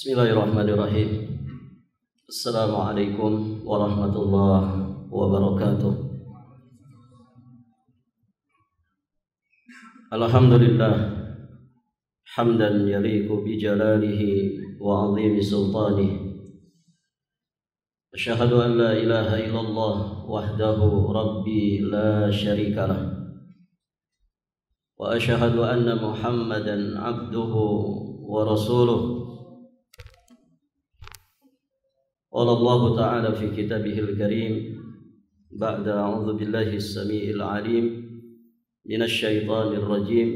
Bismillahirrahmanirrahim. Assalamualaikum warahmatullahi wabarakatuh. Alhamdulillah hamdan yaliqu bi jalalihi wa 'azimi sultanihi. Asyhadu an la ilaha illallah wahdahu rabbi la syarikalah. Wa asyhadu anna Muhammadan 'abduhu wa rasuluh. Qala Allah Ta'ala fi kitabihil karim ba'da a'udzu billahi as-sami'il 'alim minasy syaithanir rajim.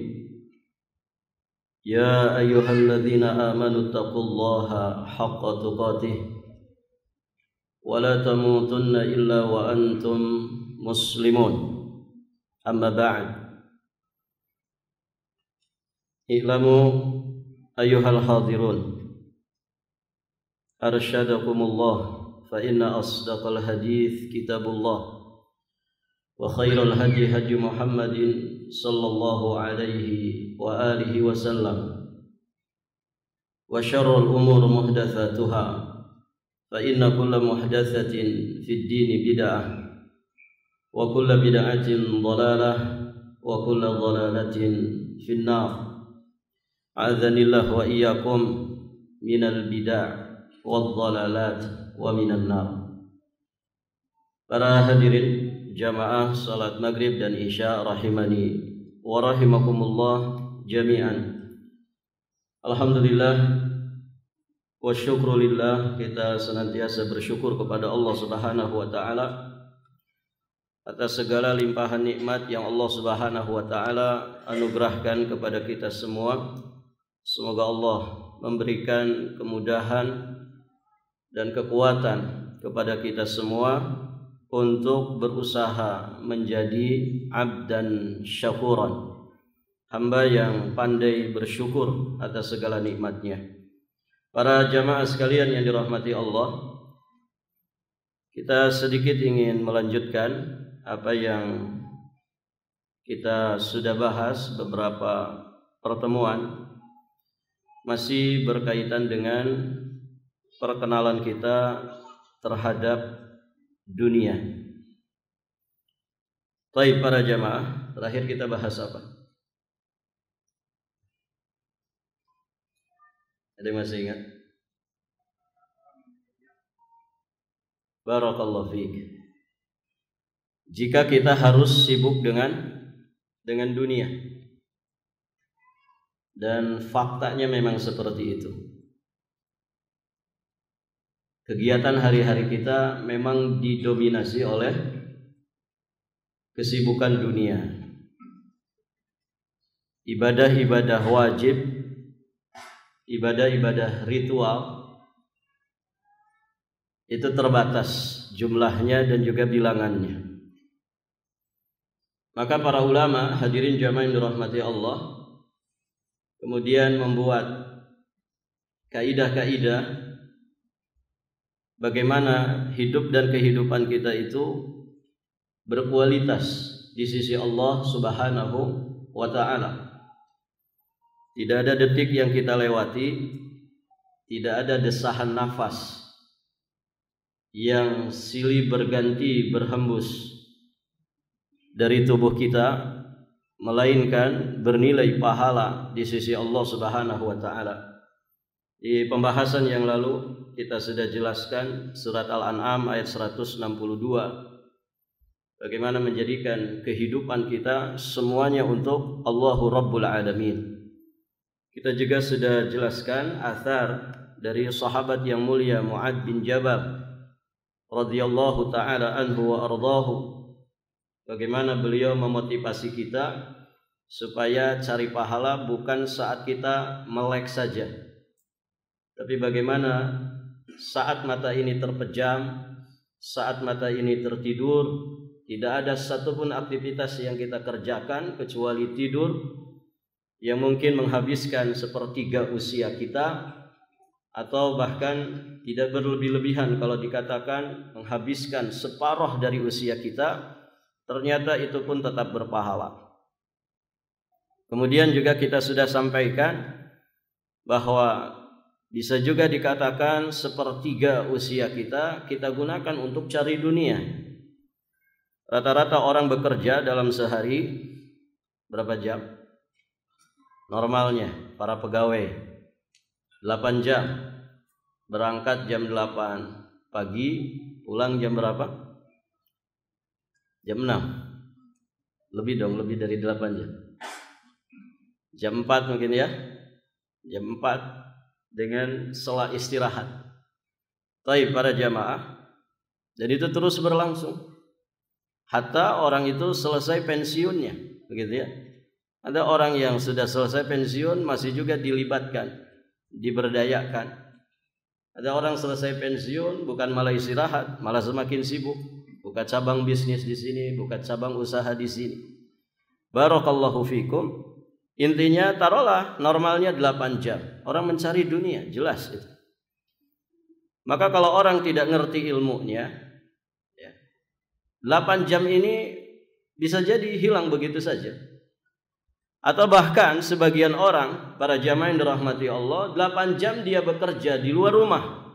Ya ayyuhalladzina amanu taqullaha haqqa tuqatih wa la tamutunna illa wa antum muslimun. Amma ba'd. I'lamu ayyuhal hadirun arsyadakumullah fa inna asdaqal hadits kitabullah wa khairal hadi hadi Muhammadin sallallahu alaihi wa alihi wasallam wa syarrul umur muhdatsatuha fa inna kulla muhdatsatin fid din bid'ah wa kulla bid'atin dhalalah wa kulla dhalalatin fin nar. A'adzanillah wa iyyakum minal bid'ah wad-dhalalat wa minan nar. Para hadirin jamaah salat maghrib dan isya rahimani wa rahimakumullah jami'an. Alhamdulillah wa syukrulillah, kita senantiasa bersyukur kepada Allah Subhanahu wa taala atas segala limpahan nikmat yang Allah Subhanahu wa taala anugerahkan kepada kita semua. Semoga Allah memberikan kemudahan dan kekuatan kepada kita semua untuk berusaha menjadi abdan syakuran, hamba yang pandai bersyukur atas segala nikmatnya. Para jamaah sekalian yang dirahmati Allah, kita sedikit ingin melanjutkan apa yang kita sudah bahas beberapa pertemuan, masih berkaitan dengan perkenalan kita terhadap dunia. Baik para jamaah, terakhir kita bahas apa? Ada yang masih ingat? Barakallahu fiik. Jika kita harus sibuk dengan dunia, dan faktanya memang seperti itu. Kegiatan hari-hari kita memang didominasi oleh kesibukan dunia. Ibadah-ibadah wajib, ibadah-ibadah ritual itu terbatas jumlahnya dan juga bilangannya. Maka para ulama, hadirin jamaah yang dirahmati Allah, kemudian membuat kaidah-kaidah bagaimana hidup dan kehidupan kita itu berkualitas di sisi Allah Subhanahu wa ta'ala. Tidak ada detik yang kita lewati, tidak ada desahan nafas yang silih berganti berhembus dari tubuh kita, melainkan bernilai pahala di sisi Allah Subhanahu wa ta'ala. Di pembahasan yang lalu kita sudah jelaskan surat Al-An'am ayat 162, bagaimana menjadikan kehidupan kita semuanya untuk Allahu Rabbul Alamin. Kita juga sudah jelaskan athar dari sahabat yang mulia Mu'adz bin Jabal radhiyallahu ta'ala anhu wa ardahu, bagaimana beliau memotivasi kita supaya cari pahala bukan saat kita melek saja, tapi bagaimana saat mata ini terpejam, saat mata ini tertidur, tidak ada satupun aktivitas yang kita kerjakan kecuali tidur, yang mungkin menghabiskan sepertiga usia kita, atau bahkan tidak berlebih-lebihan kalau dikatakan menghabiskan separuh dari usia kita, ternyata itu pun tetap berpahala. Kemudian juga kita sudah sampaikan bahwa Bisa juga dikatakan sepertiga usia kita gunakan untuk cari dunia. Rata-rata orang bekerja dalam sehari berapa jam? Normalnya para pegawai 8 jam. Berangkat jam 8 pagi, pulang jam berapa? Jam 6. Lebih dong, lebih dari 8 jam. Jam 4 mungkin ya. Jam 4 dengan sholat istirahat. Baik para jamaah. Dan itu terus berlangsung. Hatta orang itu selesai pensiunnya, begitu ya. Ada orang yang sudah selesai pensiun masih juga dilibatkan, diberdayakan. Ada orang selesai pensiun bukan malah istirahat, malah semakin sibuk, buka cabang bisnis di sini, buka cabang usaha di sini. Barakallahu fikum. Intinya taruhlah normalnya 8 jam. Orang mencari dunia, jelas itu. Maka kalau orang tidak ngerti ilmunya, 8 jam ini bisa jadi hilang begitu saja. Atau bahkan sebagian orang, para jamaah yang dirahmati Allah, 8 jam dia bekerja di luar rumah.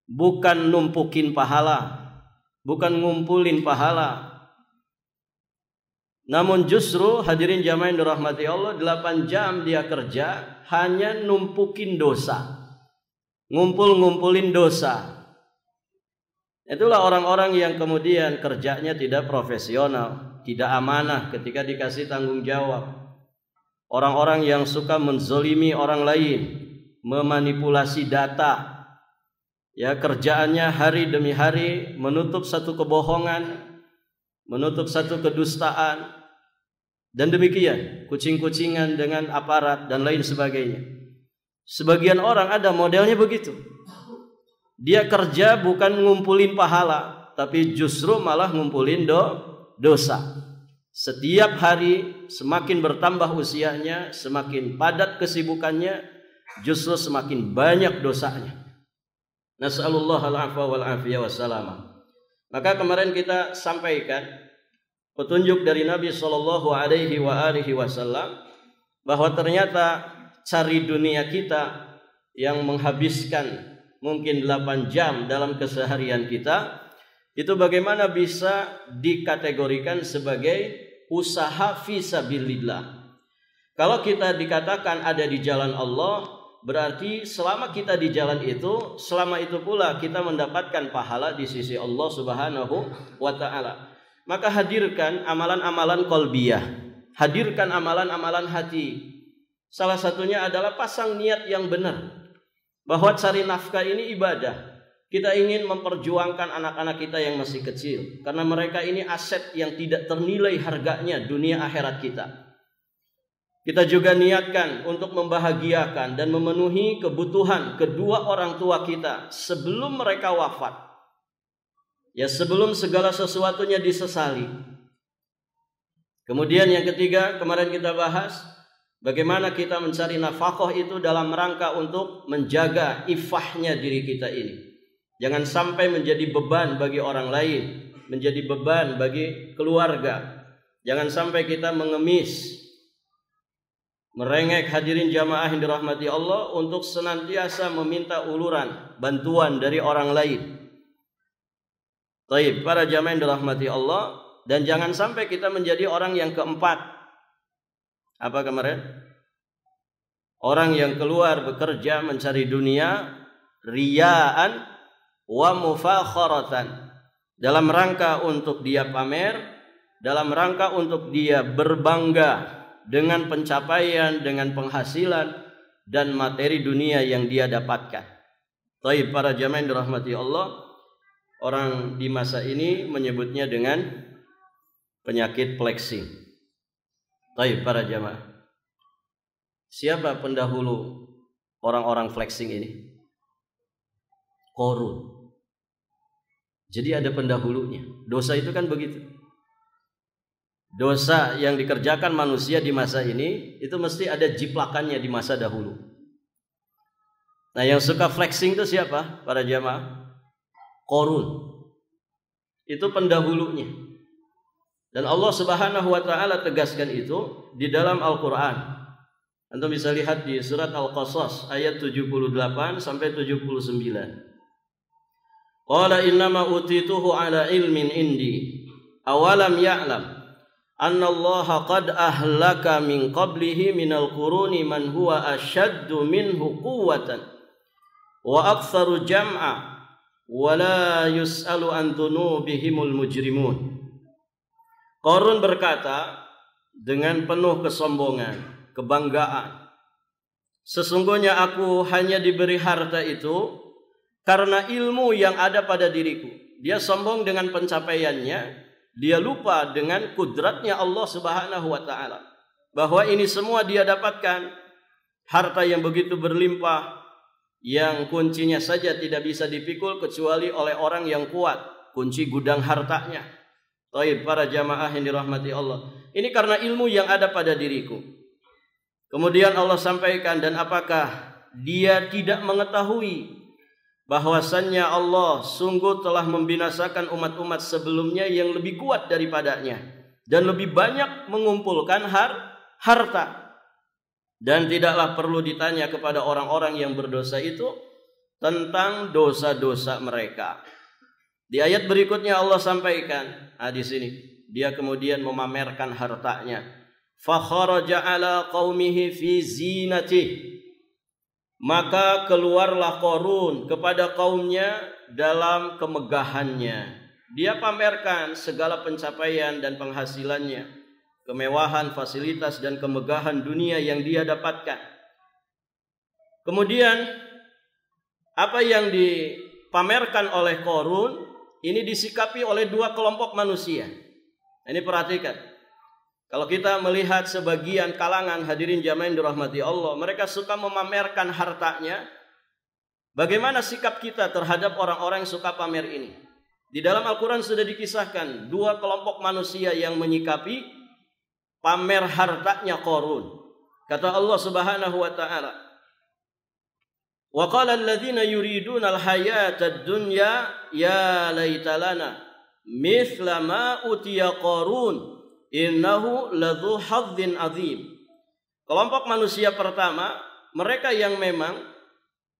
Bukan numpukin pahala, bukan ngumpulin pahala. Namun justru hadirin jamaah yang dirahmati Allah, 8 jam dia kerja hanya numpukin dosa. Ngumpul-ngumpulin dosa. Itulah orang-orang yang kemudian kerjanya tidak profesional, tidak amanah ketika dikasih tanggung jawab. Orang-orang yang suka menzolimi orang lain, memanipulasi data. Ya, kerjaannya hari demi hari menutup satu kebohongan, menutup satu kedustaan, dan demikian kucing-kucingan dengan aparat dan lain sebagainya. Sebagian orang ada modelnya begitu. Dia kerja bukan ngumpulin pahala, tapi justru malah ngumpulin dosa. Setiap hari semakin bertambah usianya, semakin padat kesibukannya, justru semakin banyak dosanya. Nas'alullah al-afwa wal-afiyah wassalamah. Maka kemarin kita sampaikan petunjuk dari Nabi SAW bahwa ternyata cari dunia kita yang menghabiskan mungkin 8 jam dalam keseharian kita, itu bagaimana bisa dikategorikan sebagai usaha fisabilillah. Kalau kita dikatakan ada di jalan Allah, berarti selama kita di jalan itu, selama itu pula kita mendapatkan pahala di sisi Allah Subhanahu wa ta'ala. Maka hadirkan amalan-amalan qalbiyah, hadirkan amalan-amalan hati. Salah satunya adalah pasang niat yang benar, bahwa cari nafkah ini ibadah. Kita ingin memperjuangkan anak-anak kita yang masih kecil, karena mereka ini aset yang tidak ternilai harganya dunia akhirat kita. Kita juga niatkan untuk membahagiakan dan memenuhi kebutuhan kedua orang tua kita sebelum mereka wafat. Ya, sebelum segala sesuatunya disesali. Kemudian yang ketiga, kemarin kita bahas bagaimana kita mencari nafkah itu dalam rangka untuk menjaga ifahnya diri kita ini. Jangan sampai menjadi beban bagi orang lain, menjadi beban bagi keluarga. Jangan sampai kita mengemis, merengek hadirin jamaah yang dirahmati Allah untuk senantiasa meminta uluran, bantuan dari orang lain. Taib, para jamaah yang dirahmati Allah, dan jangan sampai kita menjadi orang yang keempat. Apa kemarin? Orang yang keluar bekerja mencari dunia riyaan wa mufakharatan, dalam rangka untuk dia pamer, dalam rangka untuk dia berbangga dengan pencapaian, dengan penghasilan dan materi dunia yang dia dapatkan. Taib, para jamaah yang dirahmati Allah, orang di masa ini menyebutnya dengan penyakit flexing. Taib, para jamaah, siapa pendahulu orang-orang flexing ini? Qarun. Jadi ada pendahulunya. Dosa itu kan begitu. Dosa yang dikerjakan manusia di masa ini itu mesti ada jiplakannya di masa dahulu. Nah, yang suka flexing itu siapa? Para jamaah, Qarun. Itu pendahulunya. Dan Allah Subhanahu wa taala tegaskan itu di dalam Al-Qur'an. Antum bisa lihat di surat Al-Qasas ayat 78 sampai 79. Qala innama utituhu ala ilmin indi awalam ya'lam anna Allah qad ahlaka min qablihi minal quruni man huwa ashaddu minhu quwwatan wa aktsaru jam'a wa la yus'alu an dhunubihimul mujrimun. Qarun berkata dengan penuh kesombongan, kebanggaan, sesungguhnya aku hanya diberi harta itu karena ilmu yang ada pada diriku. Dia sombong dengan pencapaiannya, dia lupa dengan kudratnya Allah Subhanahu wa ta'ala, bahwa ini semua dia dapatkan harta yang begitu berlimpah, yang kuncinya saja tidak bisa dipikul kecuali oleh orang yang kuat, kunci gudang hartanya. Taib, para jamaah yang dirahmati Allah, ini karena ilmu yang ada pada diriku. Kemudian Allah sampaikan, dan apakah dia tidak mengetahui bahwasannya Allah sungguh telah membinasakan umat-umat sebelumnya yang lebih kuat daripadanya dan lebih banyak mengumpulkan harta. Dan tidaklah perlu ditanya kepada orang-orang yang berdosa itu tentang dosa-dosa mereka. Di ayat berikutnya Allah sampaikan, di sini dia kemudian memamerkan hartanya. Fa kharaja ala qaumihi fi zinatihi, maka keluarlah Qarun kepada kaumnya dalam kemegahannya. Dia pamerkan segala pencapaian dan penghasilannya, kemewahan, fasilitas dan kemegahan dunia yang dia dapatkan. Kemudian apa yang dipamerkan oleh Qarun ini disikapi oleh dua kelompok manusia. Ini perhatikan. Kalau kita melihat sebagian kalangan hadirin jamaah yang dirahmati Allah, mereka suka memamerkan hartanya. Bagaimana sikap kita terhadap orang-orang yang suka pamer ini? Di dalam Al-Quran sudah dikisahkan dua kelompok manusia yang menyikapi pamer hartanya Qarun. Kata Allah Subhanahu wa ta'ala, wa qala alladhina yuriduna al-hayata ad-dunya ya laita lana mithla ma utiya Qarun innahu ladzu hadzin azim. Kelompok manusia pertama, mereka yang memang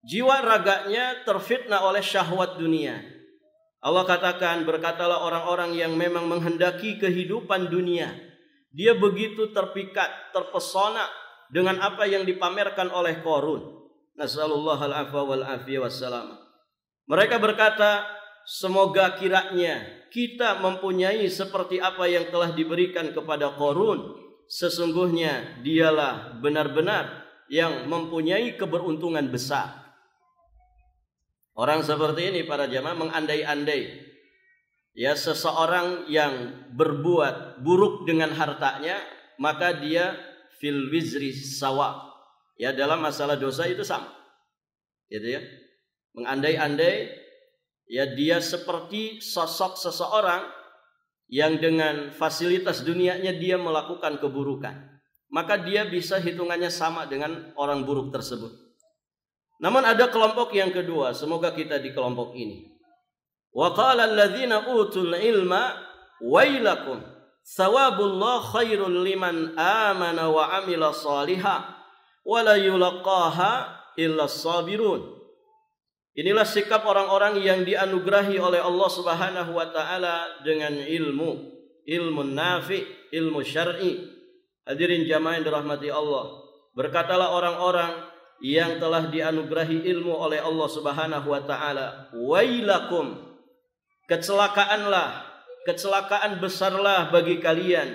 jiwa raganya terfitnah oleh syahwat dunia. Allah katakan, berkatalah orang-orang yang memang menghendaki kehidupan dunia. Dia begitu terpikat, terpesona dengan apa yang dipamerkan oleh Qarun. Nasallallahu al-afwa wal afiyah wassalam. Mereka berkata, semoga kiranya kita mempunyai seperti apa yang telah diberikan kepada Qarun. Sesungguhnya dialah benar-benar yang mempunyai keberuntungan besar. Orang seperti ini para jamaah mengandai-andai, ya, seseorang yang berbuat buruk dengan hartanya, maka dia fil wizri sawa. Ya, dalam masalah dosa itu sama. Gitu ya. Mengandai-andai, ya, dia seperti sosok seseorang yang dengan fasilitas dunianya dia melakukan keburukan, maka dia bisa hitungannya sama dengan orang buruk tersebut. Namun ada kelompok yang kedua, semoga kita di kelompok ini. Wa qala alladzina utul ilma wailakum thawabullah khairul liman amana wa amila salihah wa la yulaqaha illa sabirun. Inilah sikap orang-orang yang dianugerahi oleh Allah Subhanahu wa ta'ala dengan ilmu nafi, ilmu syar'i. Hadirin jamaah yang dirahmati Allah, berkatalah orang-orang yang telah dianugerahi ilmu oleh Allah Subhanahu wa ta'ala, wailakum, kecelakaan besarlah bagi kalian.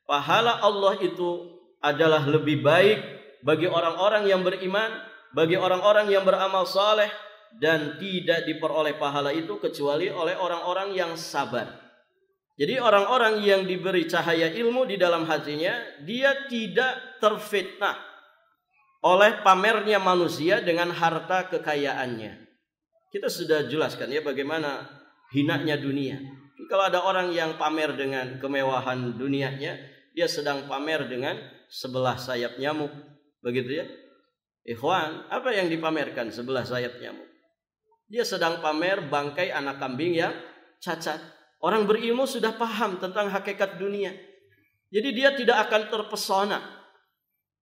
Pahala Allah itu adalah lebih baik bagi orang-orang yang beriman, bagi orang-orang yang beramal saleh, dan tidak diperoleh pahala itu kecuali oleh orang-orang yang sabar. Jadi orang-orang yang diberi cahaya ilmu di dalam hatinya, dia tidak terfitnah oleh pamernya manusia dengan harta kekayaannya. Kita sudah jelaskan ya bagaimana hinanya dunia. Kalau ada orang yang pamer dengan kemewahan dunianya, dia sedang pamer dengan sebelah sayap nyamuk. Begitu ya. Ikhwan, apa yang dipamerkan sebelah sayap nyamuk? Dia sedang pamer bangkai anak kambing yang cacat. Orang berilmu sudah paham tentang hakikat dunia. Jadi dia tidak akan terpesona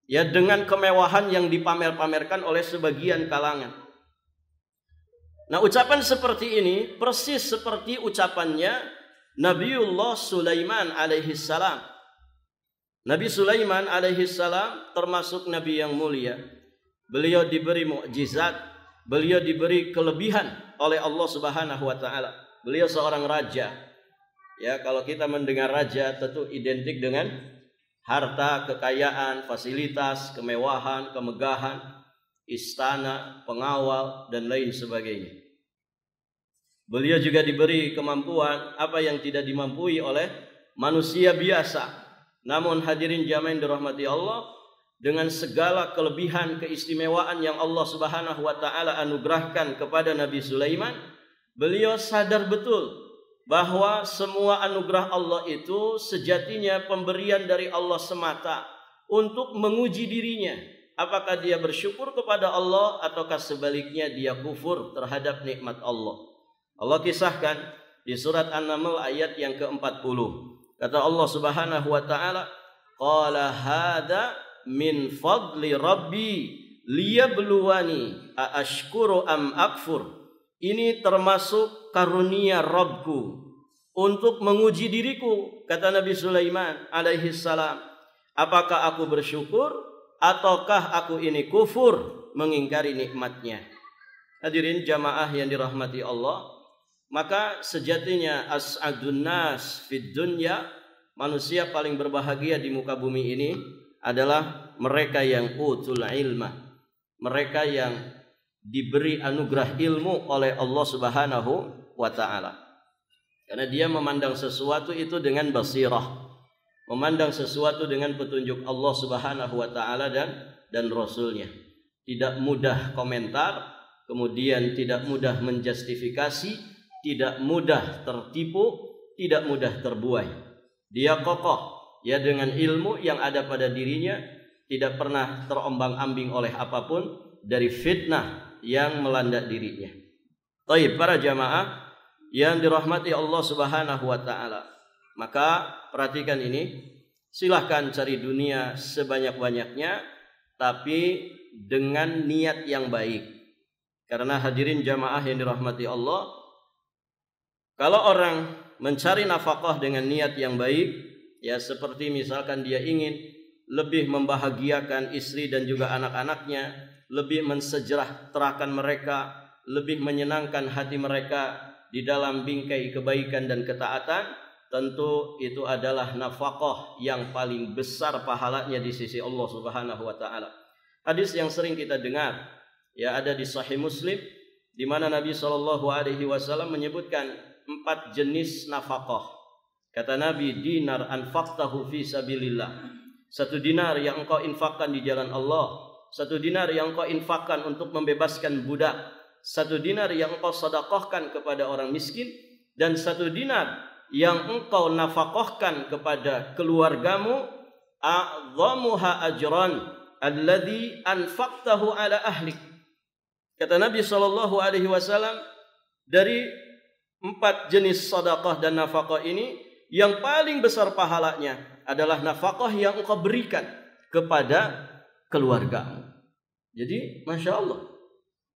ya dengan kemewahan yang dipamer-pamerkan oleh sebagian kalangan. Nah, ucapan seperti ini persis seperti ucapannya Nabiullah Sulaiman alaihi salam. Nabi Sulaiman alaihi salam termasuk nabi yang mulia. Beliau diberi mukjizat, beliau diberi kelebihan oleh Allah Subhanahu wa taala. Beliau seorang raja. Ya, kalau kita mendengar raja tentu identik dengan harta, kekayaan, fasilitas, kemewahan, kemegahan, istana, pengawal, dan lain sebagainya. Beliau juga diberi kemampuan apa yang tidak dimampui oleh manusia biasa. Namun hadirin jamaah yang dirahmati Allah, dengan segala kelebihan keistimewaan yang Allah Subhanahu wa taala anugerahkan kepada Nabi Sulaiman, beliau sadar betul bahwa semua anugerah Allah itu sejatinya pemberian dari Allah semata untuk menguji dirinya. Apakah dia bersyukur kepada Allah ataukah sebaliknya dia kufur terhadap nikmat Allah. Allah kisahkan di surat An-Naml ayat yang ke-40. Kata Allah Subhanahu wa taala, "Qala hadza min fadli rabbi liyabluwani aashkuru am akfur." Ini termasuk karunia Rabbku untuk menguji diriku, kata Nabi Sulaiman alaihi salam. Apakah aku bersyukur ataukah aku ini kufur mengingkari nikmatnya? Hadirin jamaah yang dirahmati Allah, maka sejatinya as'adun nas fid dunya, manusia paling berbahagia di muka bumi ini adalah mereka yang utul ilmah, mereka yang diberi anugerah ilmu oleh Allah Subhanahu wa taala. Karena dia memandang sesuatu itu dengan basirah, memandang sesuatu dengan petunjuk Allah Subhanahu wa taala dan rasulnya. Tidak mudah komentar, kemudian tidak mudah menjustifikasi, tidak mudah tertipu, tidak mudah terbuai. Dia kokoh ya dengan ilmu yang ada pada dirinya, tidak pernah terombang-ambing oleh apapun dari fitnah yang melanda dirinya. Baik, para jamaah yang dirahmati Allah Subhanahu wa taala, maka perhatikan ini, silahkan cari dunia sebanyak-banyaknya tapi dengan niat yang baik. Karena hadirin jamaah yang dirahmati Allah, kalau orang mencari nafkah dengan niat yang baik, ya seperti misalkan dia ingin lebih membahagiakan istri dan juga anak-anaknya, lebih mensejahterakan mereka, lebih menyenangkan hati mereka di dalam bingkai kebaikan dan ketaatan, tentu itu adalah nafkah yang paling besar pahalanya di sisi Allah Subhanahu wa taala. Hadis yang sering kita dengar ya ada di Sahih Muslim, di mana Nabi sallallahu alaihi wasallam menyebutkan 4 jenis nafkah. Kata Nabi, dinar anfaqtahu fi sabilillah. 1 dinar yang engkau infakkan di jalan Allah, 1 dinar yang engkau infakkan untuk membebaskan budak, 1 dinar yang engkau sedekahkan kepada orang miskin, dan 1 dinar yang engkau nafkahkan kepada keluargamu, a'dhamuha ajran alladhi anfaqtahu ala ahlik. Kata Nabi sallallahu alaihi wasallam, dari 4 jenis sedekah dan nafkah ini, yang paling besar pahalanya adalah nafkah yang engkau berikan kepada keluargamu. Jadi, Masya Allah,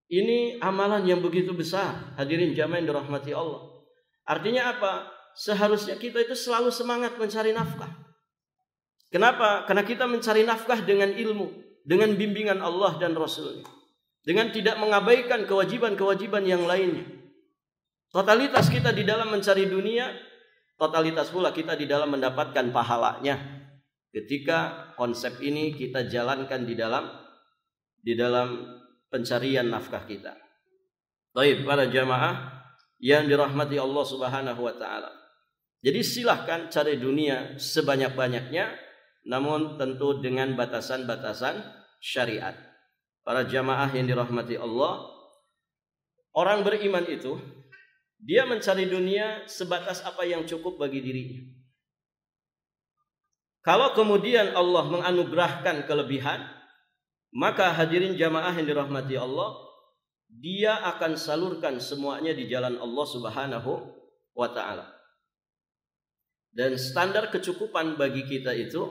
ini amalan yang begitu besar. Hadirin jamaah yang dirahmati Allah. Artinya apa? Seharusnya kita itu selalu semangat mencari nafkah. Kenapa? Karena kita mencari nafkah dengan ilmu, dengan bimbingan Allah dan Rasulnya, dengan tidak mengabaikan kewajiban-kewajiban yang lainnya. Totalitas kita di dalam mencari dunia, totalitas pula kita di dalam mendapatkan pahalanya. Ketika konsep ini kita jalankan di dalam pencarian nafkah kita. Baik, para jamaah yang dirahmati Allah Subhanahu wa taala. Jadi silahkan cari dunia sebanyak-banyaknya, namun tentu dengan batasan-batasan syariat. Para jamaah yang dirahmati Allah, orang beriman itu dia mencari dunia sebatas apa yang cukup bagi dirinya. Kalau kemudian Allah menganugerahkan kelebihan, maka hadirin jamaah yang dirahmati Allah, dia akan salurkan semuanya di jalan Allah Subhanahu wa taala. Dan standar kecukupan bagi kita itu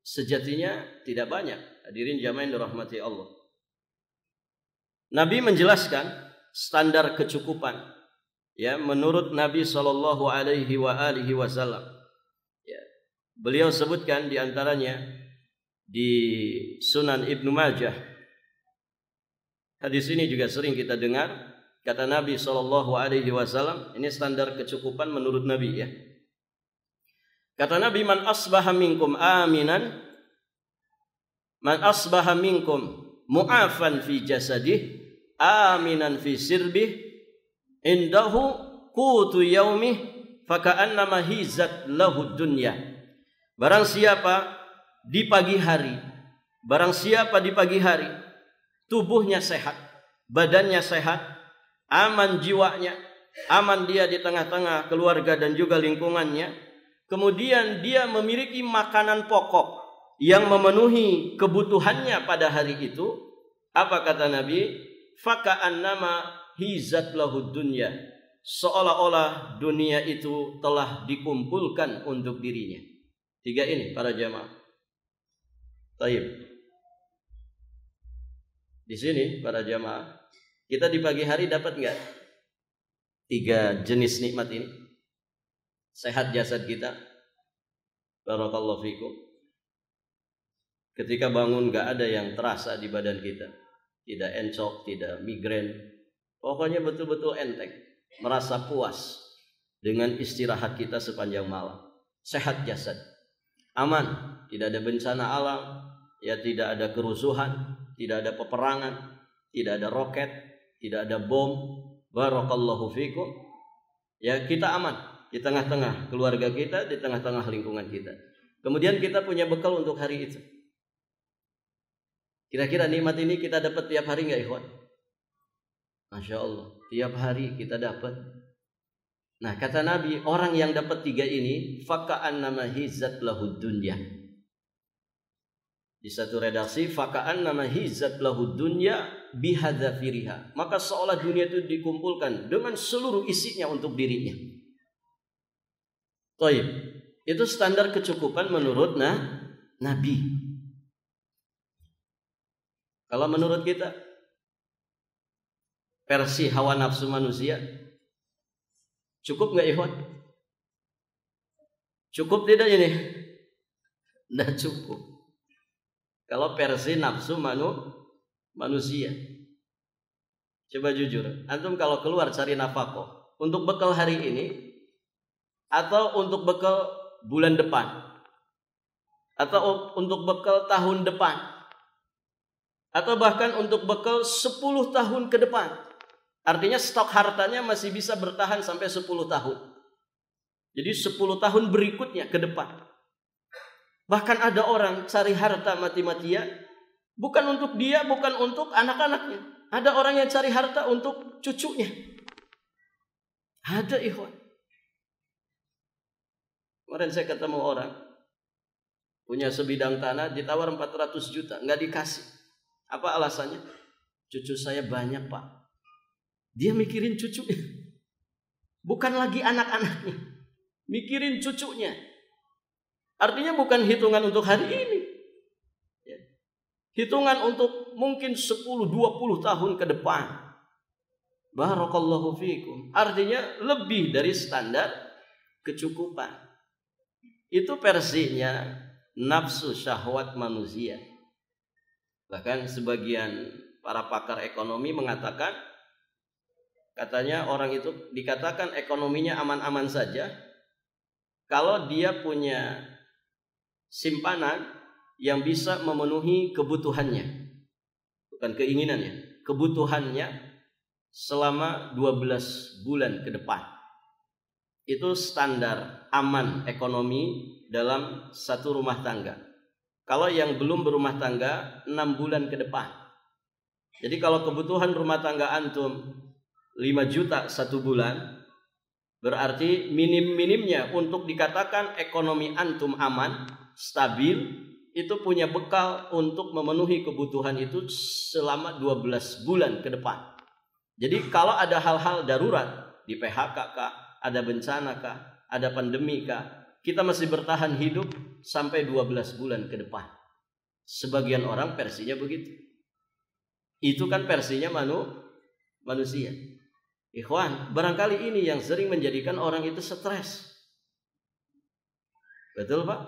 sejatinya tidak banyak. Hadirin jamaah yang dirahmati Allah. Nabi menjelaskan standar kecukupan, ya, menurut Nabi sallallahu alaihi wasallam. Ya. Beliau sebutkan di antaranya di Sunan Ibnu Majah. Hadis ini juga sering kita dengar. Kata Nabi sallallahu alaihi wasallam, ini standar kecukupan menurut Nabi, ya. Kata Nabi, man asbaha minkum mu'afan fi jasadih aminan fi sirbih indahu qutu yaumih faka'annama hizat lahu dunya. Barang siapa di pagi hari tubuhnya sehat, badannya sehat, aman jiwanya, aman dia di tengah-tengah keluarga dan juga lingkungannya, kemudian dia memiliki makanan pokok yang memenuhi kebutuhannya pada hari itu, apa kata Nabi? Faka'annama hizat lahud dunya, seolah-olah dunia itu telah dikumpulkan untuk dirinya. 3 ini para jamaah. Taib. Di sini para jamaah, kita di pagi hari dapat enggak 3 jenis nikmat ini? Sehat jasad kita. Barakallahu fikum. Ketika bangun enggak ada yang terasa di badan kita. Tidak encok, tidak migrain. Pokoknya betul-betul enteng. Merasa puas dengan istirahat kita sepanjang malam. Sehat jasad. Aman, tidak ada bencana alam, ya, tidak ada kerusuhan, tidak ada peperangan, tidak ada roket, tidak ada bom. Barakallahu fikum. Ya, kita aman di tengah-tengah keluarga kita, di tengah-tengah lingkungan kita. Kemudian kita punya bekal untuk hari itu. Kira-kira nikmat ini kita dapat tiap hari enggak, ikhwan? Masya Allah, tiap hari kita dapat. Nah, kata Nabi, orang yang dapat 3 ini, faka'annama hizat lahud dunya. Di satu redaksi, faka'annama hizat lahud dunya bihadzafiriha. Maka seolah dunia itu dikumpulkan dengan seluruh isinya untuk dirinya. Taib. Itu standar kecukupan menurut Nabi. Kalau menurut kita, versi hawa nafsu manusia, cukup nggak, ikhwan? Cukup tidak ini? Tidak cukup. Kalau versi nafsu manusia. Coba jujur, antum kalau keluar cari nafkah untuk bekal hari ini atau untuk bekal bulan depan atau untuk bekal tahun depan atau bahkan untuk bekal 10 tahun ke depan. Artinya stok hartanya masih bisa bertahan sampai 10 tahun. Jadi 10 tahun berikutnya ke depan. Bahkan ada orang cari harta mati-matian, bukan untuk dia, bukan untuk anak-anaknya. Ada orang yang cari harta untuk cucunya. Ada, ikhwan. Kemarin saya ketemu orang punya sebidang tanah, ditawar 400 juta, nggak dikasih. Apa alasannya? Cucu saya banyak, Pak. Dia mikirin cucunya, bukan lagi anak-anaknya, mikirin cucunya. Artinya bukan hitungan untuk hari ini, ya. Hitungan untuk mungkin 10-20 tahun ke depan. Barakallahu fikum. Artinya lebih dari standar kecukupan. Itu versinya nafsu syahwat manusia. Bahkan sebagian para pakar ekonomi mengatakan, katanya orang itu dikatakan ekonominya aman-aman saja kalau dia punya simpanan yang bisa memenuhi kebutuhannya. Bukan keinginannya, kebutuhannya selama 12 bulan ke depan. Itu standar aman ekonomi dalam satu rumah tangga. Kalau yang belum berumah tangga 6 bulan ke depan. Jadi kalau kebutuhan rumah tangga antum 5 juta 1 bulan, berarti minim-minimnya untuk dikatakan ekonomi antum aman, stabil, itu punya bekal untuk memenuhi kebutuhan itu selama 12 bulan ke depan. Jadi kalau ada hal-hal darurat, di PHK kah, ada bencana kah, ada pandemi kah, kita masih bertahan hidup sampai 12 bulan ke depan. Sebagian orang versinya begitu. Itu kan versinya manusia. Ikhwan, barangkali ini yang sering menjadikan orang itu stres. Betul Pak?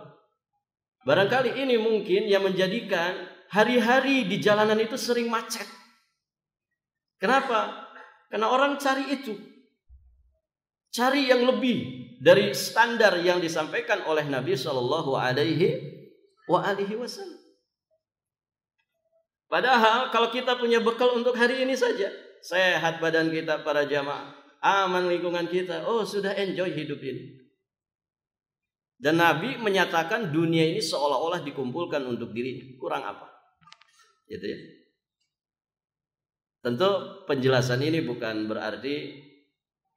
Barangkali ini mungkin yang menjadikan hari-hari di jalanan itu sering macet. Kenapa? Karena orang cari itu. Cari yang lebih dari standar yang disampaikan oleh Nabi Shallallahu Alaihi Wasallam. Padahal kalau kita punya bekal untuk hari ini saja, sehat badan kita para jamaah, aman lingkungan kita, oh sudah enjoy hidup ini. Dan Nabi menyatakan dunia ini seolah-olah dikumpulkan untuk dirinya. Kurang apa? Gitu ya. Tentu penjelasan ini bukan berarti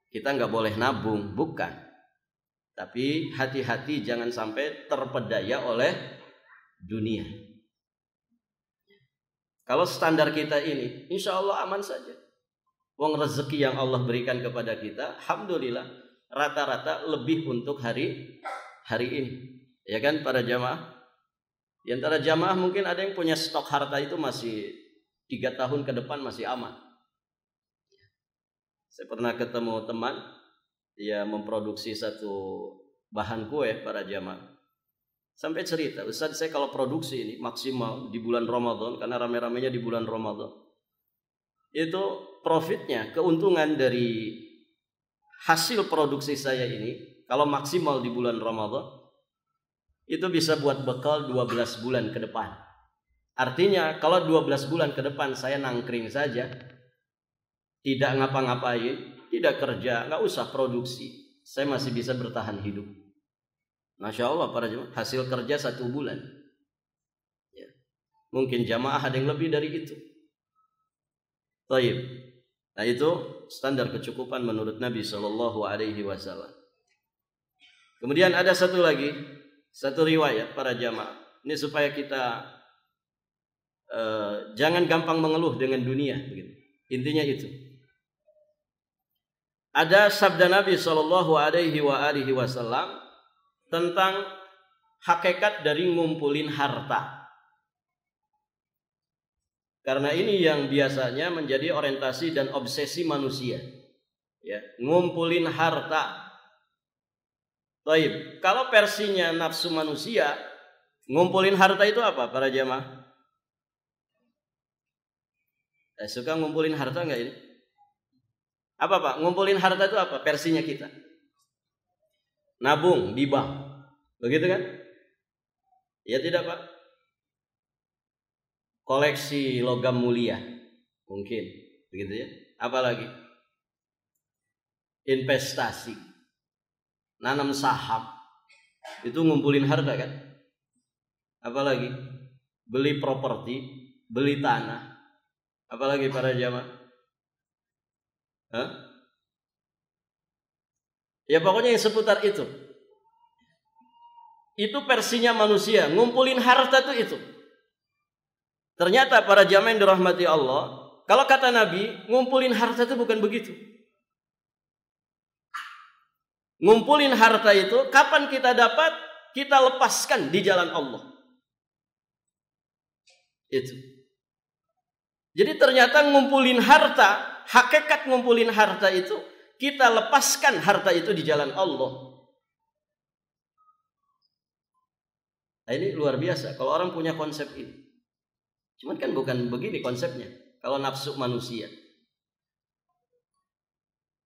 kita nggak boleh nabung, bukan. Tapi hati-hati jangan sampai terpedaya oleh dunia. Kalau standar kita ini, insya Allah aman saja. Wong rezeki yang Allah berikan kepada kita, alhamdulillah, rata-rata lebih untuk hari ini. Ya kan para jamaah? Di antara jamaah mungkin ada yang punya stok harta itu masih 3 tahun ke depan masih aman. Saya pernah ketemu teman, dia memproduksi satu bahan kue para jamaah. Sampai cerita, Ustaz saya kalau produksi ini maksimal di bulan Ramadan, karena rame-ramenya di bulan Ramadan, itu profitnya, keuntungan dari hasil produksi saya ini, kalau maksimal di bulan Ramadan, itu bisa buat bekal 12 bulan ke depan. Artinya kalau 12 bulan ke depan saya nangkring saja, tidak ngapa-ngapain, tidak kerja, nggak usah produksi, saya masih bisa bertahan hidup. Masya Allah para jemaah, hasil kerja 1 bulan. Ya. Mungkin jamaah ada yang lebih dari itu. Taib. Nah itu standar kecukupan menurut Nabi Shallallahu Alaihi Wasallam. Kemudian ada satu lagi, satu riwayat para jamaah. Ini supaya kita jangan gampang mengeluh dengan dunia. Begitu. Intinya itu. Ada sabda Nabi Shallallahu Alaihi Wasallam tentang hakikat dari ngumpulin harta. Karena ini yang biasanya menjadi orientasi dan obsesi manusia. Ya, ngumpulin harta. Taib. Kalau versinya nafsu manusia, ngumpulin harta itu apa para jamaah? Suka ngumpulin harta enggak ini? Apa Pak? Ngumpulin harta itu apa? Versinya kita. Nabung di bank. Begitu kan? Ya tidak Pak? Koleksi logam mulia. Mungkin. Begitu ya. Apalagi? Investasi. Nanam saham. Itu ngumpulin harta kan? Apalagi? Beli properti. Beli tanah. Apalagi para jamaah? Hah? Ya pokoknya yang seputar itu. Itu versinya manusia, ngumpulin harta itu. Ternyata para jamaah yang dirahmati Allah, kalau kata Nabi, ngumpulin harta itu bukan begitu. Ngumpulin harta itu kapan kita dapat, kita lepaskan di jalan Allah. Itu. Jadi ternyata ngumpulin harta, hakikat ngumpulin harta itu kita lepaskan harta itu di jalan Allah. Nah, ini luar biasa kalau orang punya konsep ini. Cuman kan bukan begini konsepnya. Kalau nafsu manusia,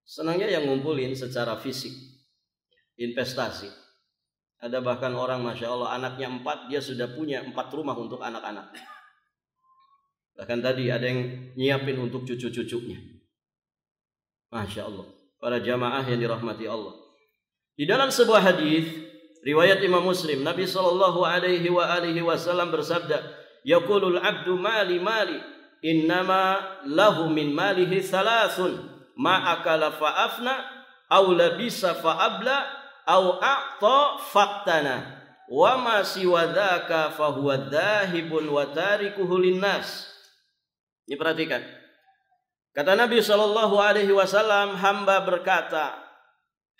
senangnya yang ngumpulin secara fisik, investasi. Ada bahkan orang Masya Allah anaknya 4, dia sudah punya 4 rumah untuk anak-anak. Bahkan tadi ada yang nyiapin untuk cucu-cucunya. Masya Allah. Para jamaah yang dirahmati Allah. Di dalam sebuah hadis riwayat Imam Muslim, Nabi Shallallahu Alaihi Wasallam bersabda, "Yaqulul abdu mali mali, innama lahu min malihi thalathun, ma akala fa afna, aw labisa fa abla, aw a'ta faktana, wa ma siwa dzaka fa huwa dzahibun wa tarikuhu linnas." Ini perhatikan. Kata Nabi Shallallahu Alaihi Wasallam, hamba berkata,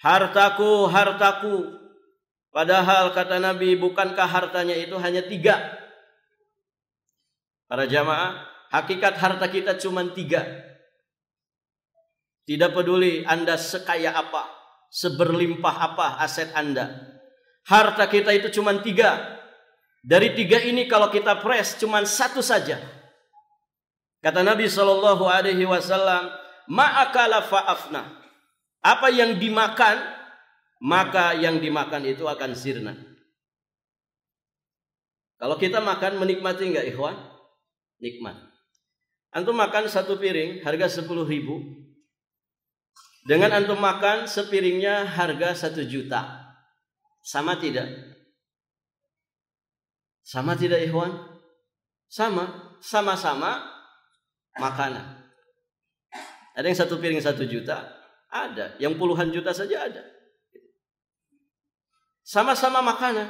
hartaku, hartaku. Padahal kata Nabi, bukankah hartanya itu hanya 3? Para jamaah, hakikat harta kita cuma 3. Tidak peduli Anda sekaya apa, seberlimpah apa aset Anda. Harta kita itu cuma 3. Dari 3 ini kalau kita press cuma 1 saja. Kata Nabi SAW, ma'akala fa'afna. Apa yang dimakan, maka yang dimakan itu akan sirna. Kalau kita makan, menikmati enggak ikhwan? Nikmat. Antum makan 1 piring harga 10.000. Dengan antum makan sepiringnya harga 1 juta. Sama tidak? Sama tidak ikhwan? Sama. Sama-sama makanan. Ada yang 1 piring 1 juta, ada. Yang puluhan juta saja ada. Sama-sama makanan,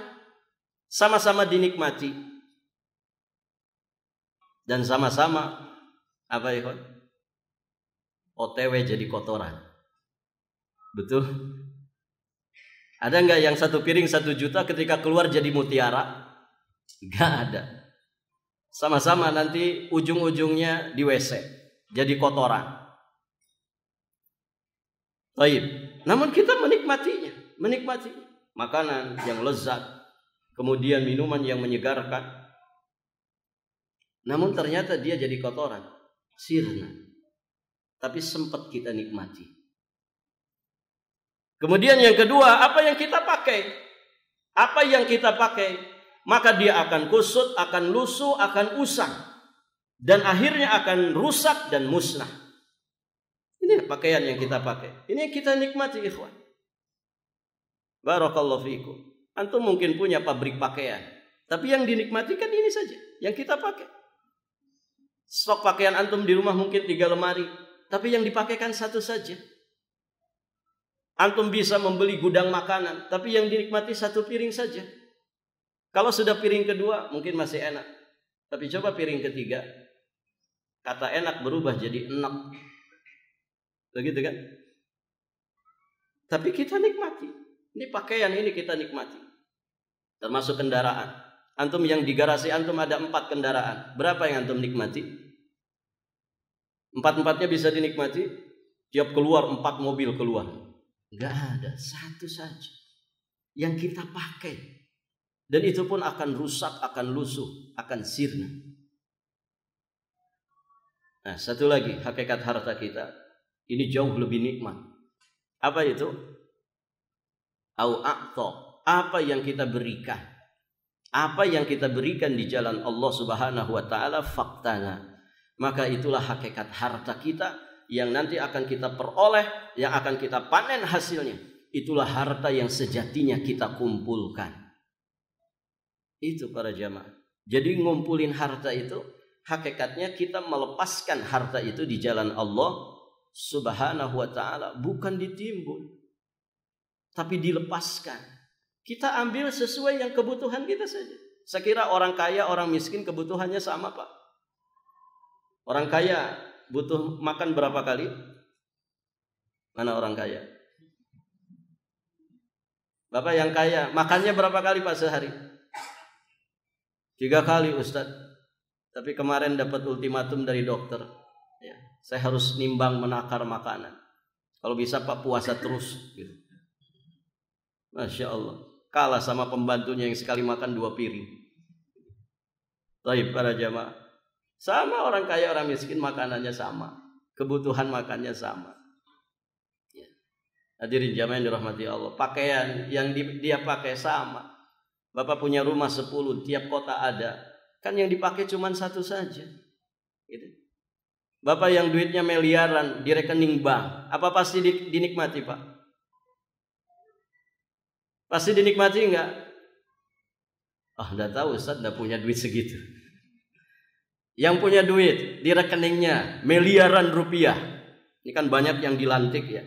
sama-sama dinikmati. Dan sama-sama apa ya? OTW jadi kotoran. Betul? Ada enggak yang 1 piring 1 juta ketika keluar jadi mutiara? Enggak ada. Sama-sama nanti ujung-ujungnya di WC jadi kotoran. Baik. Namun kita menikmatinya, menikmati makanan yang lezat, kemudian minuman yang menyegarkan. Namun ternyata dia jadi kotoran, sirna. Tapi sempat kita nikmati. Kemudian yang kedua, apa yang kita pakai? Apa yang kita pakai? Maka dia akan kusut, akan lusuh, akan usang. Dan akhirnya akan rusak dan musnah. Ini pakaian yang kita pakai. Ini yang kita nikmati ikhwan. Barakallahu fiikum. Antum mungkin punya pabrik pakaian. Tapi yang dinikmati kan ini saja. Yang kita pakai. Stok pakaian antum di rumah mungkin 3 lemari. Tapi yang dipakai kan 1 saja. Antum bisa membeli gudang makanan. Tapi yang dinikmati 1 piring saja. Kalau sudah piring kedua mungkin masih enak. Tapi coba piring ketiga. Kata enak berubah jadi enak. Begitu kan? Tapi kita nikmati. Ini pakaian ini kita nikmati. Termasuk kendaraan. Antum yang di garasi antum ada 4 kendaraan. Berapa yang antum nikmati? 4-4-nya bisa dinikmati. Tiap keluar 4 mobil keluar. Enggak ada, 1 saja yang kita pakai. Dan itu pun akan rusak, akan lusuh, akan sirna. Nah, satu lagi hakikat harta kita. Ini jauh lebih nikmat. Apa itu? Au a'ta. Apa yang kita berikan? Apa yang kita berikan di jalan Allah Subhanahu wa taala faktana. Maka itulah hakikat harta kita yang nanti akan kita peroleh, yang akan kita panen hasilnya. Itulah harta yang sejatinya kita kumpulkan. Itu para jamaah. Jadi ngumpulin harta itu hakikatnya kita melepaskan harta itu di jalan Allah Subhanahu wa ta'ala. Bukan ditimbun, tapi dilepaskan. Kita ambil sesuai yang kebutuhan kita saja. Saya kira orang kaya, orang miskin kebutuhannya sama Pak. Orang kaya butuh makan berapa kali? Mana orang kaya? Bapak yang kaya, makannya berapa kali Pak sehari? 3 kali Ustadz. Tapi kemarin dapat ultimatum dari dokter. Ya, saya harus nimbang menakar makanan. Kalau bisa Pak puasa terus. Gitu. Masya Allah. Kalah sama pembantunya yang sekali makan 2 piring. Baik para jamaah. Sama orang kaya orang miskin makanannya sama. Kebutuhan makannya sama. Ya. Hadirin jamaah yang dirahmati Allah. Pakaian yang dia pakai sama. Bapak punya rumah 10, tiap kota ada. Kan yang dipakai cuma 1 saja. Gitu. Bapak yang duitnya miliaran di rekening bank. Apa pasti dinikmati Pak? Pasti dinikmati enggak? Enggak tahu Ustaz, enggak punya duit segitu. Yang punya duit di rekeningnya miliaran rupiah. Ini kan banyak yang dilantik ya.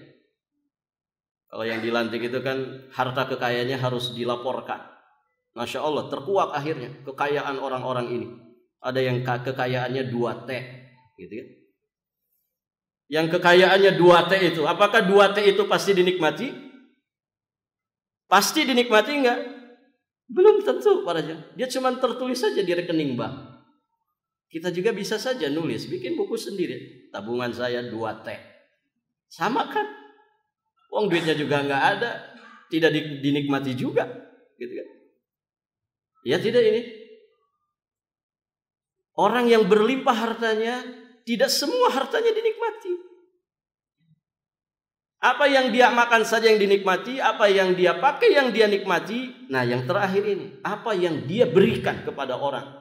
Kalau yang dilantik itu kan harta kekayaannya harus dilaporkan. Masya Allah, terkuak akhirnya kekayaan orang-orang ini. Ada yang kekayaannya 2T gitu kan. Yang kekayaannya 2T itu, apakah 2T itu pasti dinikmati? Pasti dinikmati enggak? Belum tentu para jemaah. Dia cuma tertulis saja di rekening bank. Kita juga bisa saja nulis, bikin buku sendiri. Tabungan saya 2 T. Sama kan? Uang duitnya juga nggak ada, tidak dinikmati juga, gitu kan? Ya tidak ini. Orang yang berlimpah hartanya, tidak semua hartanya dinikmati. Apa yang dia makan saja yang dinikmati, apa yang dia pakai yang dia nikmati. Nah, yang terakhir ini, apa yang dia berikan kepada orang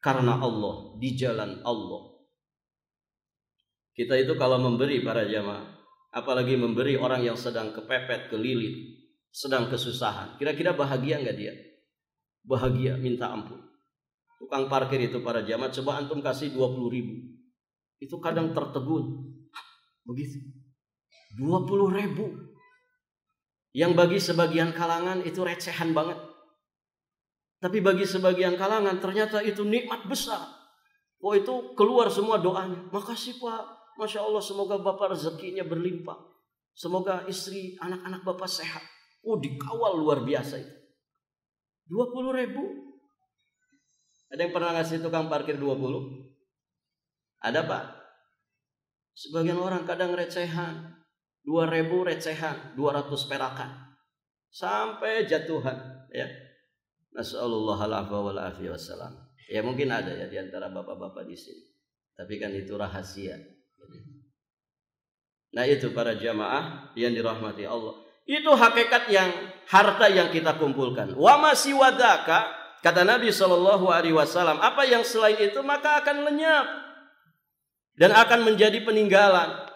karena Allah, di jalan Allah. Kita itu kalau memberi para jamaah, apalagi memberi orang yang sedang kepepet, kelilit, sedang kesusahan, kira-kira bahagia nggak dia? Bahagia minta ampun. Tukang parkir itu para jamaah, coba antum kasih 20.000, itu kadang tertegun. Begitu, 20.000. Yang bagi sebagian kalangan itu recehan banget. Tapi bagi sebagian kalangan ternyata itu nikmat besar. Oh, itu keluar semua doanya. Makasih Pak, Masya Allah, semoga Bapak rezekinya berlimpah. Semoga istri, anak-anak Bapak sehat. Oh, dikawal luar biasa itu. 20.000. Ada yang pernah ngasih tukang parkir 20? Ada Pak? Sebagian orang kadang recehan. 2.000 recehan, 200 perakan. Sampai jatuhan. Ya. Nasallallahu alaihi wasallam. Ya mungkin ada ya di antara bapak-bapak di sini. Tapi kan itu rahasia. Nah itu para jamaah yang dirahmati Allah. Itu hakikat yang harta yang kita kumpulkan. Wa ma siwadaka, kata Nabi SAW, apa yang selain itu maka akan lenyap dan akan menjadi peninggalan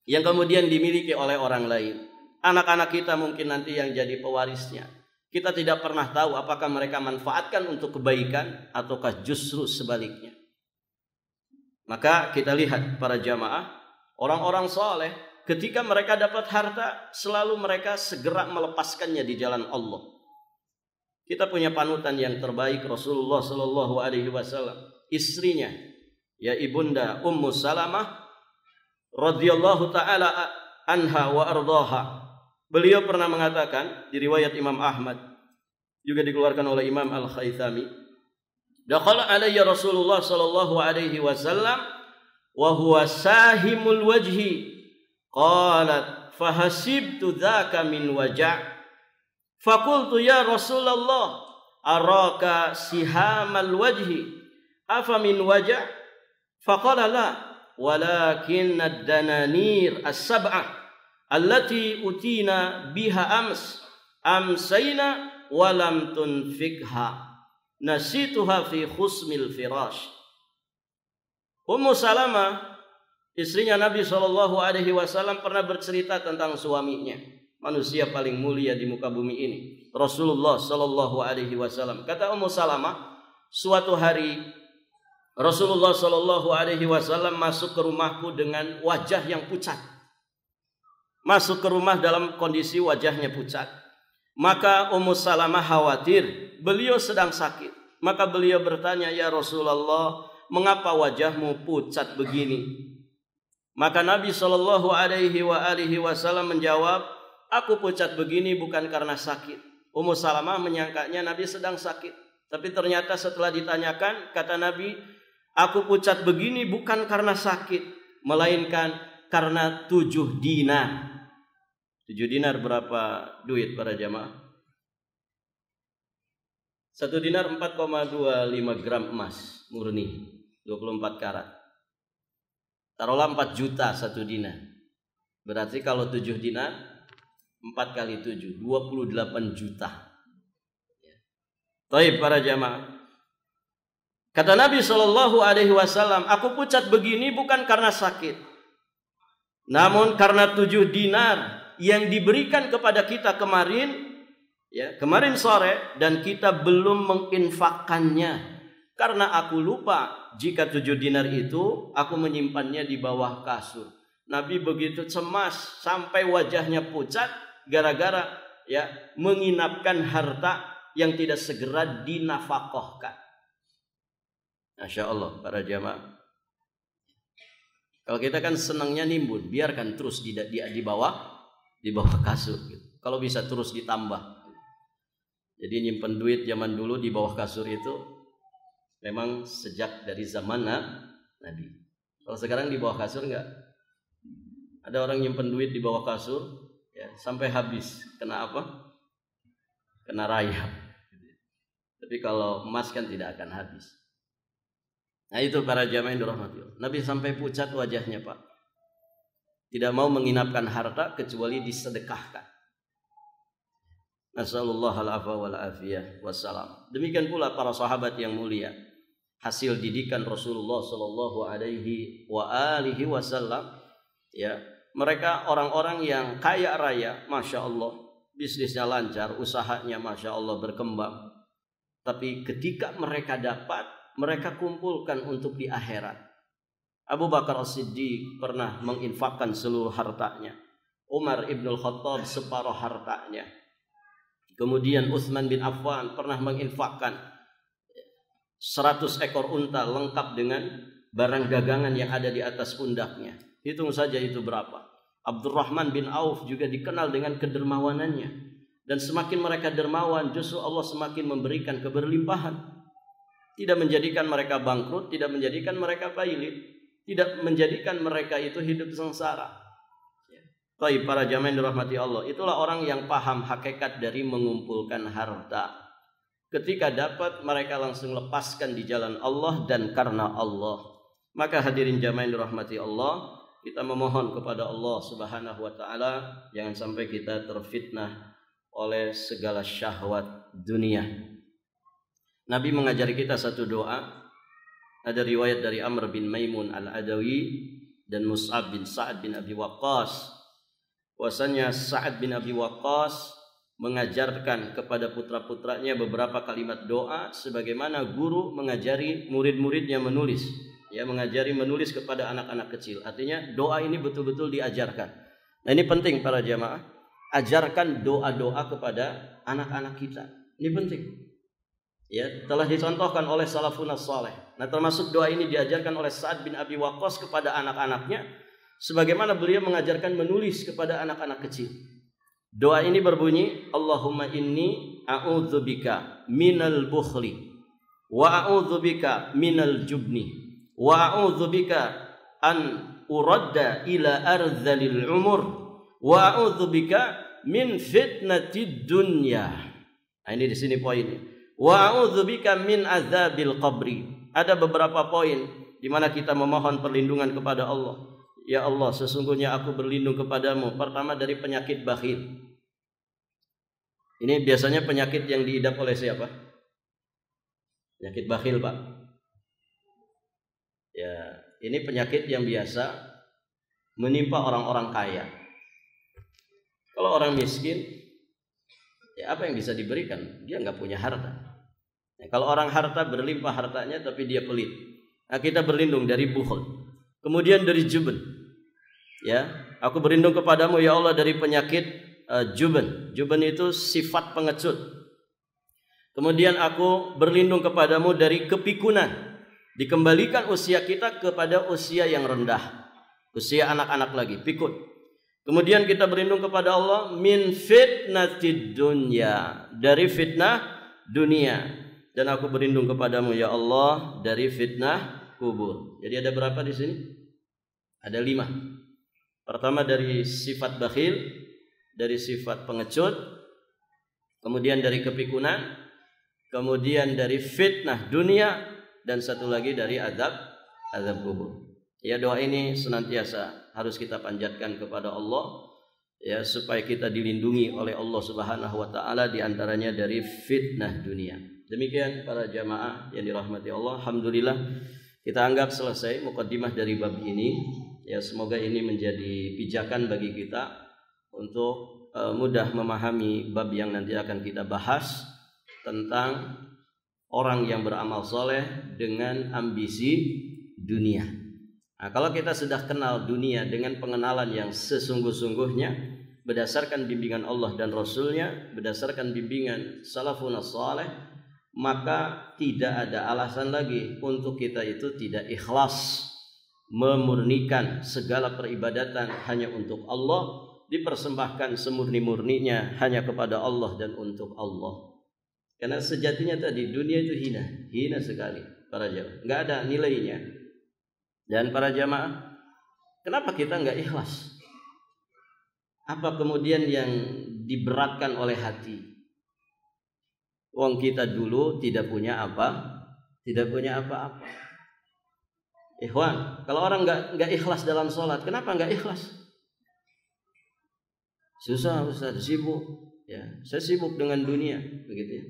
yang kemudian dimiliki oleh orang lain. Anak-anak kita mungkin nanti yang jadi pewarisnya. Kita tidak pernah tahu apakah mereka manfaatkan untuk kebaikan ataukah justru sebaliknya. Maka kita lihat para jamaah, orang-orang soleh ketika mereka dapat harta selalu mereka segera melepaskannya di jalan Allah. Kita punya panutan yang terbaik, Rasulullah Shallallahu Alaihi Wasallam, istrinya ya ibunda Ummu Salamah radhiyallahu taala anha wa ardaha. Beliau pernah mengatakan di riwayat Imam Ahmad, juga dikeluarkan oleh Imam Al-Khaythami, dakhala alayya Rasulullah sallallahu alaihi wasallam wa huwa sahimul wajhi, qalat fahasibtu dzaka min waja', faqultu ya Rasulullah araka sihamal wajhi afa min waja', faqala la walakin ad-dananir as-sab'ah allati utina biha amsayna walam tunfikha nasituha fi khusmil firash. Ummu Salamah, istrinya Nabi SAW, pernah bercerita tentang suaminya, manusia paling mulia di muka bumi ini, Rasulullah SAW. Kata Ummu Salamah, suatu hari Rasulullah SAW masuk ke rumahku dengan wajah yang pucat. Masuk ke rumah dalam kondisi wajahnya pucat. Maka Ummu Salamah khawatir beliau sedang sakit. Maka beliau bertanya, ya Rasulullah, mengapa wajahmu pucat begini? Maka Nabi SAW menjawab, aku pucat begini bukan karena sakit. Ummu Salamah menyangkanya Nabi sedang sakit. Tapi ternyata setelah ditanyakan, kata Nabi, aku pucat begini bukan karena sakit, melainkan karena 7 dinar. 7 dinar berapa duit para jamaah? 1 dinar 4,25 gram emas murni, 24 karat. Taruhlah 4 juta 1 dinar. Berarti kalau 7 dinar 4 kali 7, 28 juta. Baik para jamaah. Kata Nabi SAW, aku pucat begini bukan karena sakit, namun karena 7 dinar yang diberikan kepada kita kemarin, ya, kemarin sore, dan kita belum menginfakkannya karena aku lupa jika 7 dinar itu aku menyimpannya di bawah kasur. Nabi begitu cemas sampai wajahnya pucat gara-gara ya menginapkan harta yang tidak segera dinafkahkan. Masya Allah para jamaah. Kalau kita kan senangnya nimbun, biarkan terus di bawah kasur gitu. Kalau bisa terus ditambah. Jadi nyimpen duit zaman dulu di bawah kasur itu Memang sejak dari zaman Nabi. Kalau sekarang di bawah kasur enggak? Ada orang nyimpen duit di bawah kasur, ya, sampai habis. Kena apa? Kena rayap. Tapi kalau emas kan tidak akan habis. Nah itu para jamaah yang dirahmati Allah. Nabi sampai pucat wajahnya, Pak. Tidak mau menginapkan harta kecuali disedekahkan. Nasallallahu al-afwa wal afiyah wassalam. Demikian pula para sahabat yang mulia. Hasil didikan Rasulullah sallallahu alaihi wa alihi wasallam, ya. Mereka orang-orang yang kaya raya, Masya Allah, bisnisnya lancar, usahanya Masya Allah berkembang. Tapi ketika mereka dapat, mereka kumpulkan untuk di akhirat. Abu Bakar As-Siddiq pernah menginfakkan seluruh hartanya. Umar Ibn Khattab separuh hartanya. Kemudian Utsman bin Affan pernah menginfakkan 100 ekor unta lengkap dengan barang dagangan yang ada di atas pundaknya. Hitung saja itu berapa. Abdurrahman bin Auf juga dikenal dengan kedermawanannya. Dan semakin mereka dermawan, justru Allah semakin memberikan keberlimpahan. Tidak menjadikan mereka bangkrut, tidak menjadikan mereka pailit, tidak menjadikan mereka itu hidup sengsara. Baik para jamaah yang dirahmati Allah, itulah orang yang paham hakikat dari mengumpulkan harta. Ketika dapat, mereka langsung lepaskan di jalan Allah dan karena Allah. Maka hadirin jamaah yang dirahmati Allah, kita memohon kepada Allah Subhanahu wa taala jangan sampai kita terfitnah oleh segala syahwat dunia. Nabi mengajari kita satu doa. Ada riwayat dari Amr bin Maimun al-Adawi dan Mus'ab bin Sa'ad bin Abi Waqqas. Bahwasanya Sa'ad bin Abi Waqqas mengajarkan kepada putra-putranya beberapa kalimat doa sebagaimana guru mengajari murid-muridnya menulis. Ya, mengajari menulis kepada anak-anak kecil. Artinya doa ini betul-betul diajarkan. Nah, ini penting para jamaah. Ajarkan doa-doa kepada anak-anak kita. Ini penting. Ya, telah dicontohkan oleh salafun saleh. Nah, termasuk doa ini diajarkan oleh Sa'ad bin Abi Waqqas kepada anak-anaknya sebagaimana beliau mengajarkan menulis kepada anak-anak kecil. Doa ini berbunyi, Allahumma inni a'udzubika minal bukhli wa a'udzubika minal jubni wa a'udzubika an uradda ila ardzalil umur wa a'udzubika min fitnatid dunya. Nah, ini di sini poinnya. Wa a'udzubika min azabil qabri. Ada beberapa poin di mana kita memohon perlindungan kepada Allah. Ya Allah, sesungguhnya aku berlindung kepadamu. Pertama dari penyakit bakhil. Ini biasanya penyakit yang diidap oleh siapa? Penyakit bakhil, Pak. Ya, ini penyakit yang biasa menimpa orang-orang kaya. Kalau orang miskin, ya apa yang bisa diberikan? Dia nggak punya harta. Ya, kalau orang harta berlimpah hartanya tapi dia pelit. Nah, kita berlindung dari bukhul. Kemudian dari jubn. Ya, aku berlindung kepadamu ya Allah dari penyakit jubn. Jubn itu sifat pengecut. Kemudian aku berlindung kepadamu dari kepikunan. Dikembalikan usia kita kepada usia yang rendah. Usia anak-anak lagi, pikun. Kemudian kita berlindung kepada Allah min fitnatid dunya, dari fitnah dunia. Dan aku berlindung kepadamu ya Allah dari fitnah kubur. Jadi ada berapa di sini? Ada 5. Pertama dari sifat bakhil, dari sifat pengecut, kemudian dari kepikunan, kemudian dari fitnah dunia, dan satu lagi dari azab kubur. Ya, doa ini senantiasa harus kita panjatkan kepada Allah, ya, supaya kita dilindungi oleh Allah Subhanahu wa taala di antaranya dari fitnah dunia. Demikian para jamaah yang dirahmati Allah, alhamdulillah kita anggap selesai mukaddimah dari bab ini. Ya, semoga ini menjadi pijakan bagi kita untuk mudah memahami bab yang nanti akan kita bahas tentang orang yang beramal soleh dengan ambisi dunia. Nah, kalau kita sudah kenal dunia dengan pengenalan yang sesungguh-sungguhnya berdasarkan bimbingan Allah dan Rasulnya, berdasarkan bimbingan salafun saleh, maka tidak ada alasan lagi untuk kita itu tidak ikhlas memurnikan segala peribadatan hanya untuk Allah, dipersembahkan semurni-murninya hanya kepada Allah dan untuk Allah. Karena sejatinya tadi dunia itu hina sekali. para jamaah, nggak ada nilainya. Dan para jamaah, kenapa kita nggak ikhlas? Apa kemudian yang diberatkan oleh hati? Wong kita dulu tidak punya apa? Tidak punya apa-apa. Ikhwan, kalau orang nggak ikhlas dalam sholat, kenapa nggak ikhlas? Susah, Ustaz, sibuk. Ya, saya sibuk dengan dunia, begitu ya.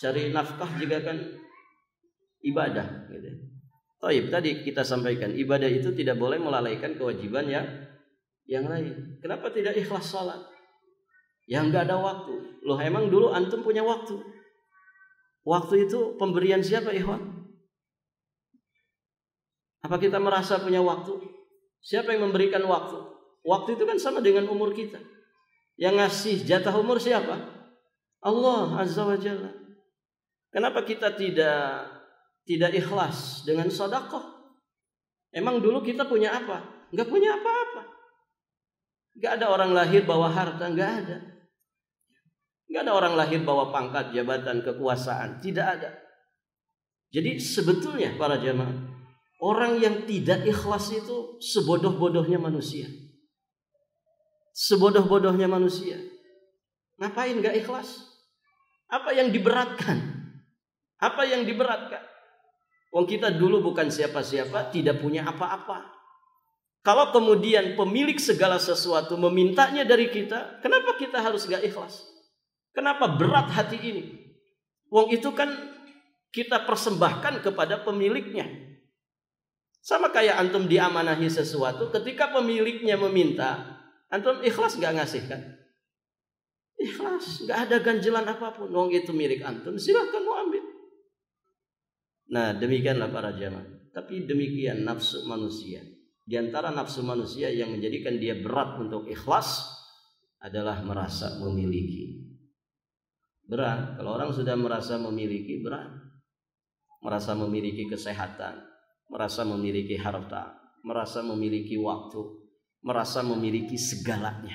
Cari nafkah juga kan ibadah, gitu. Taib, tadi kita sampaikan ibadah itu tidak boleh melalaikan kewajiban yang lain. Kenapa tidak ikhlas salat? Yang nggak ada waktu. Loh, emang dulu antum punya waktu? Waktu itu pemberian siapa, ikhwan? Apa kita merasa punya waktu? Siapa yang memberikan waktu? Waktu itu kan sama dengan umur kita. Yang ngasih jatah umur siapa? Allah Azza wa Jalla. Kenapa kita tidak ikhlas dengan sedekah? Emang dulu kita punya apa? Enggak punya apa-apa. Enggak ada orang lahir bawa harta, enggak ada. Enggak ada orang lahir bawa pangkat, jabatan, kekuasaan, tidak ada. Jadi sebetulnya para jamaah, orang yang tidak ikhlas itu sebodoh-bodohnya manusia. Sebodoh-bodohnya manusia. Ngapain enggak ikhlas? Apa yang diberatkan? Apa yang diberatkan? Wong kita dulu bukan siapa-siapa, tidak punya apa-apa. Kalau kemudian pemilik segala sesuatu memintanya dari kita, kenapa kita harus gak ikhlas? Kenapa berat hati ini? Wong itu kan kita persembahkan kepada pemiliknya. Sama kayak antum diamanahi sesuatu, ketika pemiliknya meminta, antum ikhlas gak ngasih kan? Ikhlas, gak ada ganjelan apapun. Wong itu milik antum, silahkan mau ambil. Nah, demikianlah para jamaah. Tapi demikian nafsu manusia. Di antara nafsu manusia yang menjadikan dia berat untuk ikhlas adalah merasa memiliki. Berat. Kalau orang sudah merasa memiliki, berat. Merasa memiliki kesehatan, merasa memiliki harta, merasa memiliki waktu, merasa memiliki segalanya.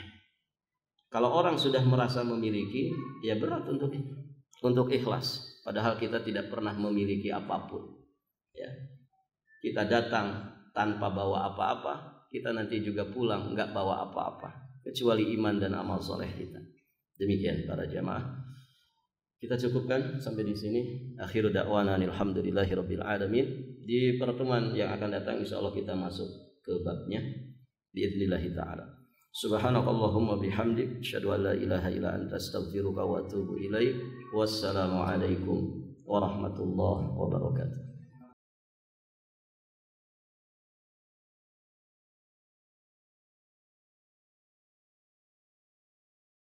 Kalau orang sudah merasa memiliki, ya berat untuk ikhlas. Padahal kita tidak pernah memiliki apapun. Ya. Kita datang tanpa bawa apa-apa, kita nanti juga pulang enggak bawa apa-apa, kecuali iman dan amal soleh kita. Demikian para jamaah. Kita cukupkan sampai di sini. Akhiru da'wana alhamdulillahirabbil alamin. Di pertemuan yang akan datang insyaallah kita masuk ke babnya biidznillah taala. Subhanakallahumma bihamdik asyhadu an la ilaha illa anta astaghfiruka wa atubu ilaik. Wassalamu alaikum warahmatullahi wabarakatuh.